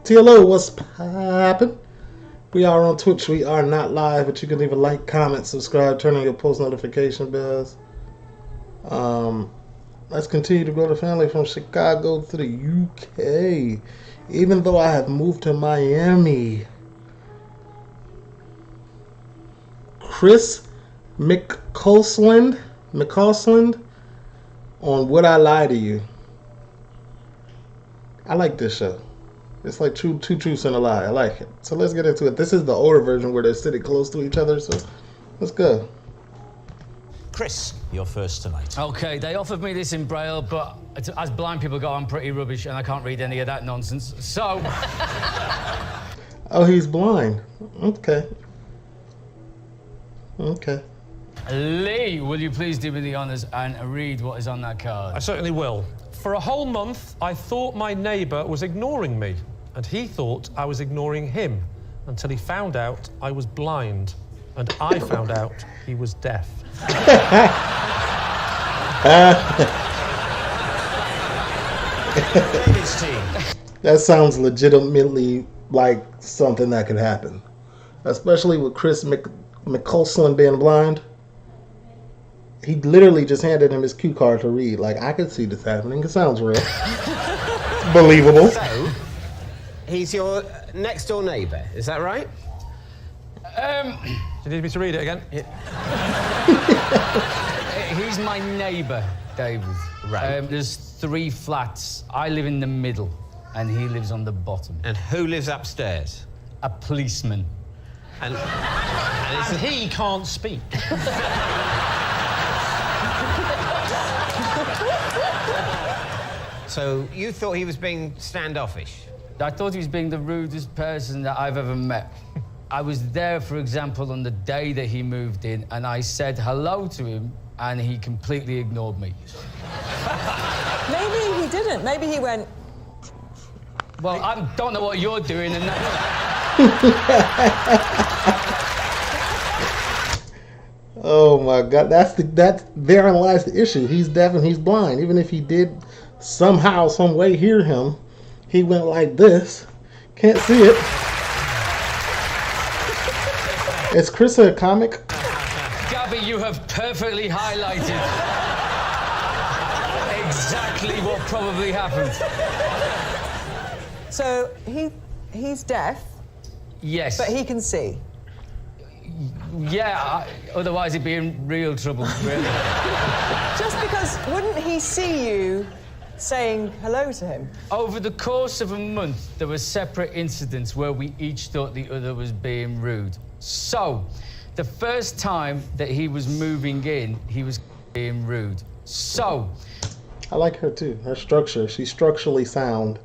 TLO, what's poppin'? We are on Twitch. We are not live, but you can leave a like, comment, subscribe, turn on your post notification bells. Let's continue to grow the family from Chicago to the UK. Even though I have moved to Miami. Chris McCausland on Would I Lie to You. I like this show. It's like two truths and a lie. I like it. So let's get into it. This is the older version where they're sitting close to each other. So let's go. Chris, you're first tonight. Okay, they offered me this in Braille, but as blind people go, I'm pretty rubbish and I can't read any of that nonsense. So... Oh, he's blind. Okay. Okay. Lee, will you please do me the honours and read what is on that card? I certainly will. For a whole month, I thought my neighbour was ignoring me, and he thought I was ignoring him, until he found out I was blind, and I found out he was deaf. David's team. That sounds legitimately like something that could happen. Especially with Chris McCausland being blind. He literally just handed him his cue card to read. Like, I could see this happening. It sounds real. Believable. So, he's your next door neighbour, is that right? Do you need me to read it again? He's my neighbour, David. Right. There's 3 flats. I live in the middle, and he lives on the bottom. And who lives upstairs? A policeman. And He can't speak. so you thought he was being standoffish? I thought he was being the rudest person that I've ever met. I was there, for example, on the day that he moved in, and I said hello to him, and he completely ignored me. Maybe he didn't. Maybe he went... Well, I don't know what you're doing, and that... Oh my God, that's therein lies the issue. He's deaf and he's blind. Even if he did somehow, some way hear him, he went like this. Can't see it. Is Chris a comic? Gabby, you have perfectly highlighted exactly what probably happened. So he's deaf, Yes. but he can see. Yeah, otherwise he'd be in real trouble, really. Just because, wouldn't he see you saying hello to him? Over the course of a month, there were separate incidents where we each thought the other was being rude. So, the first time that he was moving in, he was being rude. So... I like her too. Her structure. She's structurally sound.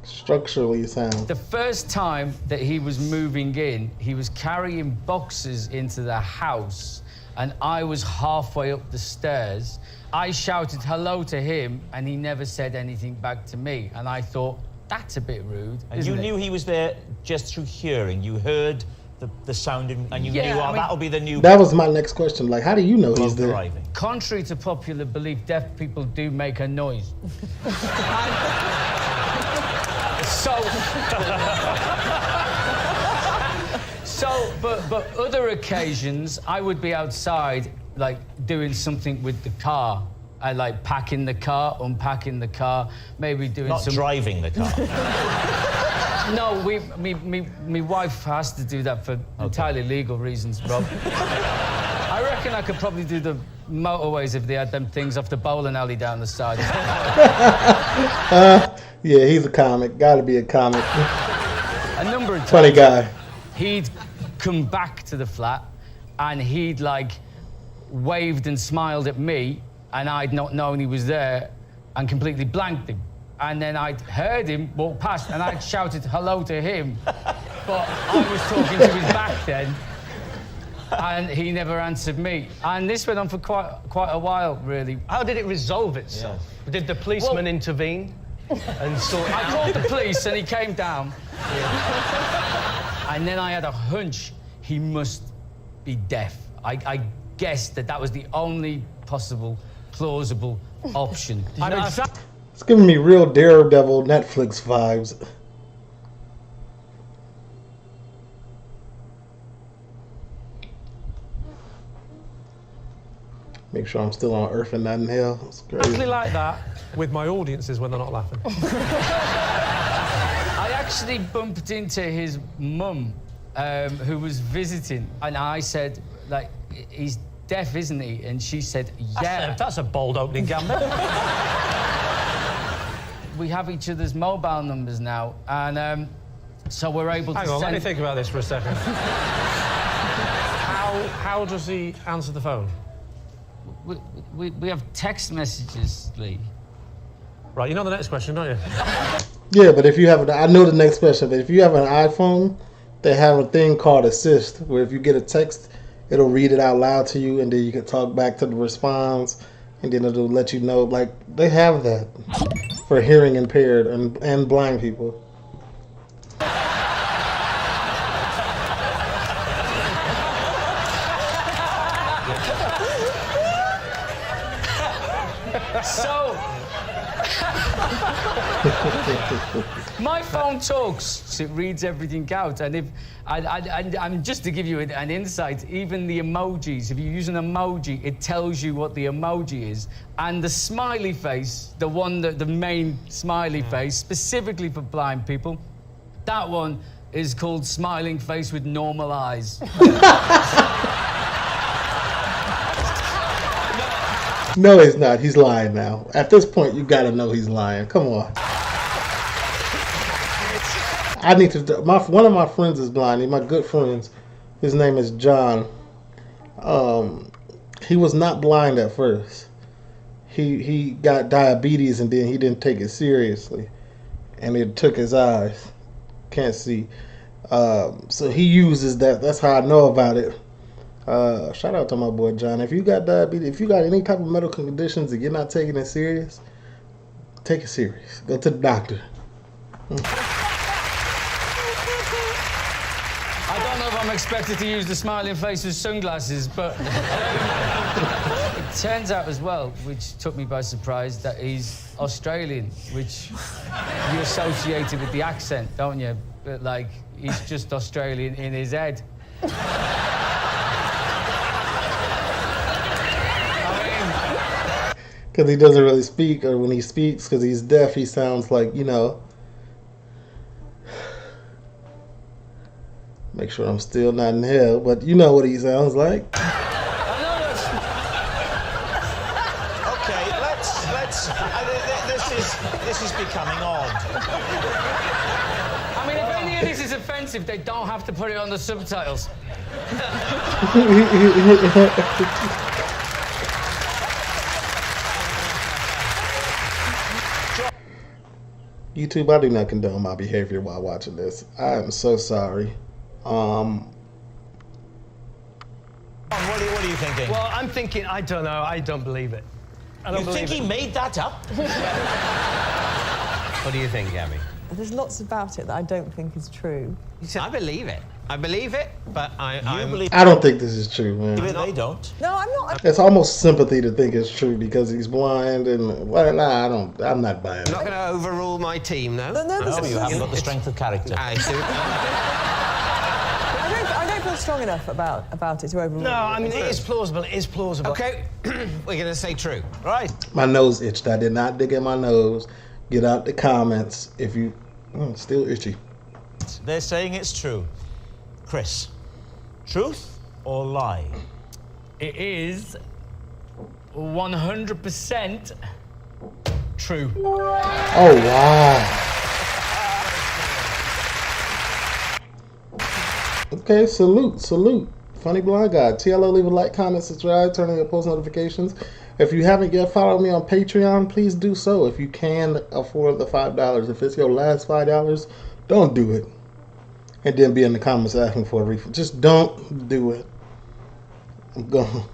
Structurally sound. The first time that he was moving in, he was carrying boxes into the house, and I was halfway up the stairs. I shouted hello to him, and he never said anything back to me. And I thought, that's a bit rude, And you knew he was there just through hearing. You heard the sound and you knew, that'll be the new... That was my next question. Like, how do you know he's there? arriving. Contrary to popular belief, deaf people do make a noise. But other occasions, I would be outside, like, doing something with the car. I like packing the car, unpacking the car, maybe doing Not driving the car. No, me wife has to do that for entirely legal reasons, Rob. I reckon I could probably do the motorways if they had them things off the bowling alley down the side. Yeah, he's a comic. Gotta be a comic. A number of times. Funny guy. He'd come back to the flat and he'd like waved and smiled at me and I'd not known he was there and completely blanked him. And then I'd heard him walk past and I'd shouted hello to him, but I was talking to his back then and he never answered me. And this went on for quite a while, really. How did it resolve itself? Yeah. Did the policeman intervene and sort it out? I called the police and he came down. And then I had a hunch he must be deaf. I guessed that was the only possible, plausible option. It's giving me real Daredevil Netflix vibes. Make sure I'm still on Earth and not in hell. It's Exactly crazy. like that with my audiences when they're not laughing. I actually bumped into his mum, who was visiting, and I said, like, he's deaf, isn't he? And she said, yeah. That's a bold opening gambit. We have each other's mobile numbers now, and so we're able to Hang on, let send... me think about this for a second. How does he answer the phone? We have text messages, Lee. Right, you know the next question, don't you? Yeah, but if you have, I know the next question, but if you have an iPhone, they have a thing called Assist, where if you get a text, it'll read it out loud to you, and then you can talk back to the response, and then it'll let you know, like, they have that for hearing impaired and blind people. So, my phone talks, so it reads everything out. And if I'm just to give you an insight, even the emojis, if you use an emoji, it tells you what the emoji is. And the smiley face, the one that the main smiley face, specifically for blind people, that one is called smiling face with normal eyes. No, he's not. He's lying now. At this point, you gotta know he's lying. Come on. I need to. One of my friends is blind. He's my good friends. His name is John. He was not blind at first. He got diabetes and then he didn't take it seriously, and it took his eyes. Can't see. So he uses that. That's how I know about it. Shout out to my boy John. If you got diabetes, if you got any type of medical conditions and you're not taking it serious, take it serious. Go to the doctor. I don't know if I'm expected to use the smiling face with sunglasses, but it turns out as well, which took me by surprise, that he's Australian, which you associated with the accent, don't you? But, like, he's just Australian in his head. Because he doesn't really speak, or when he speaks, because he's deaf, he sounds like, you know. Make sure I'm still not in hell, but you know what he sounds like. Okay, let's. This is becoming odd. I mean, if any of this is offensive, they don't have to put it on the subtitles. YouTube, I do not condone my behavior while watching this. I am so sorry. What are you thinking? Well, I'm thinking, I don't know, I don't believe it. You think he made that up? What do you think, Gabby? There's lots about it that I don't think is true. I believe it. I believe it, but I believe I don't think this is true, man. they don't. No, I'm not. It's almost sympathy to think it's true because he's blind and, well, nah, I'm not buying I'm not it. going to overrule my team, though. No, No, you haven't got the strength of character. I do. I don't feel strong enough about it to overrule. No, I mean, it is plausible, it is plausible. Okay, we're going to say true. Right. My nose itched. I did not dig in my nose. Get out the comments if you... still itchy. They're saying it's true. Chris, truth or lie? It is 100% true. Oh, wow. Okay, salute. Funny Blind Guy. TLO, leave a like, comment, subscribe, turn on your post notifications. If you haven't yet followed me on Patreon, please do so. If you can afford the $5. If it's your last $5, don't do it. And then be in the comments asking for a refund. Just don't do it. I'm gone.